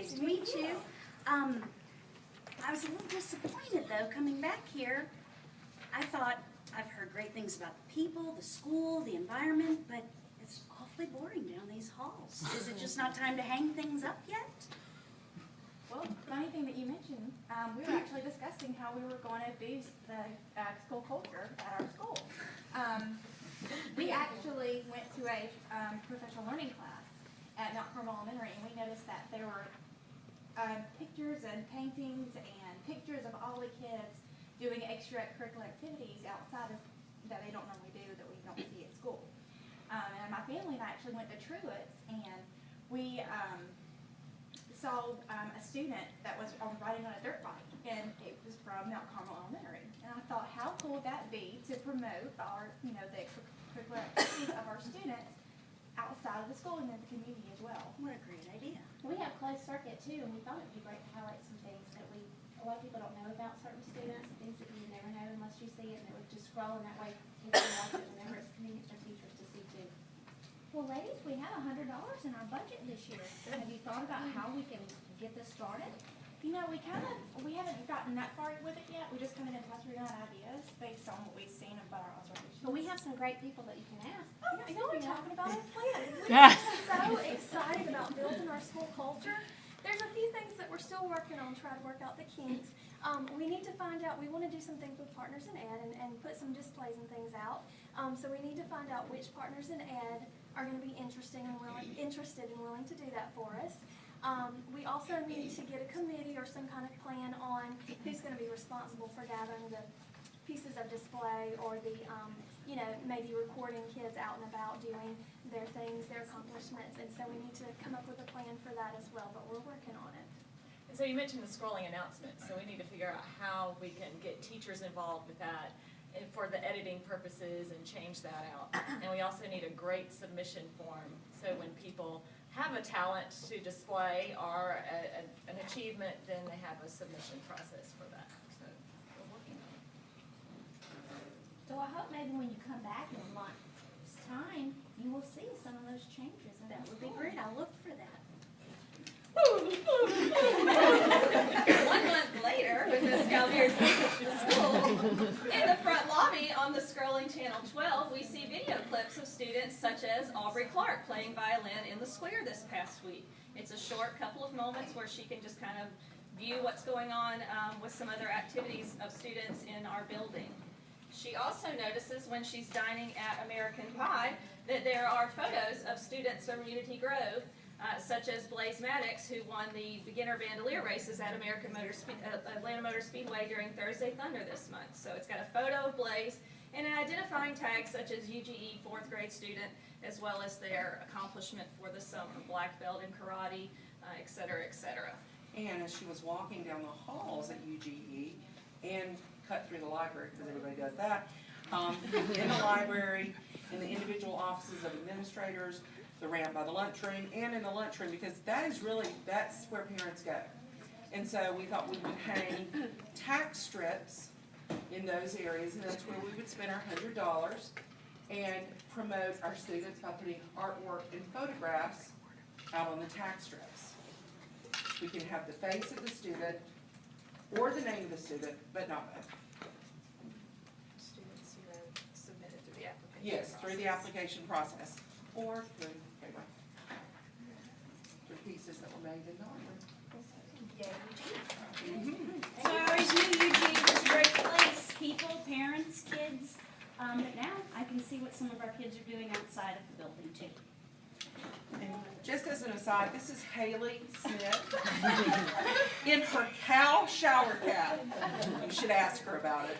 Nice to meet you. I was a little disappointed though coming back here. I thought I've heard great things about the people, the school, the environment, but it's awfully boring down these halls. Is it just not time to hang things up yet? Well, funny thing that you mentioned, we were actually discussing how we were going to boost the school culture at our school. We actually went to a professional learning class at Mount Carmel Elementary, and we noticed that there were pictures and paintings and pictures of all the kids doing extracurricular activities outside of, that they don't normally do, that we don't see at school. And my family and I actually went to Truett's, and we saw a student that was riding on a dirt bike, and it was from Mount Carmel Elementary. And I thought, how cool would that be to promote our, the extracurricular activities of our students outside of the school and in the community as well. What a great idea. We have closed circuit too, and we thought it'd be great to highlight some things that a lot of people don't know about certain students, things that you would never know unless you see it, and it would just scroll, and that way kids can watch it whenever it's convenient for teachers to see too. Well, ladies, we have $100 in our budget this year. Have you thought about how we can get this started? We haven't gotten that far with it yet. We just kind of been tossing around ideas based on what we've seen about our observations. But we have some great people that you can ask. Oh, you know we're talking about our plan. We're so excited about building our school culture. There's a few things that we're still working on, trying to work out the kinks. We need to find out, we want to do some things with Partners in Ed and put some displays and things out. So we need to find out which Partners in Ed are going to be interested and willing to do that for us. We also need to get a committee or some kind of plan on who's going to be responsible for gathering the pieces of display or the, maybe recording kids out and about doing their things, their accomplishments. And so we need to come up with a plan for that as well, but we're working on it. And so you mentioned the scrolling announcements, so we need to figure out how we can get teachers involved with that and for the editing purposes and change that out. And we also need a great submission form, so when people have a talent to display or an achievement, then they have a submission process for that. So we're working on it. So I hope maybe when you come back in a month's time, you will see some of those changes. And That would be great. I'll look for that. 1 month later, with Ms. Galvier's visit to the school, in the front lobby on the scrolling channel 12, we see video clips of students such as Aubrey Clark playing violin in the square this past week. It's a short couple of moments where she can just kind of view what's going on with some other activities of students in our building. She also notices when she's dining at American Pie that there are photos of students from Unity Grove, such as Blaze Maddox, who won the beginner bandolier races at Atlanta Motor Speedway during Thursday Thunder this month. So it's got a photo of Blaze and an identifying tag such as UGE 4th grade student, as well as their accomplishment for the summer, black belt in karate, et cetera, et cetera. And as she was walking down the halls at UGE and cut through the library, because everybody does that, in the library, in the individual offices of administrators, the ramp by the lunchroom, and in the lunchroom, because that's where parents go. And so we thought we would hang tack strips in those areas, and that's where we would spend our $100 and promote our students by putting artwork and photographs out on the tack strips. We can have the face of the student or the name of the student, but not both. Students who have submitted through the application Yes, process. through the application process, or through pieces that were made in the library. So I always knew UGE was a great place. People, parents, kids. But now I can see what some of our kids are doing outside of the building too. And just as an aside, this is Haley Smith in her cow shower cap. You should ask her about it.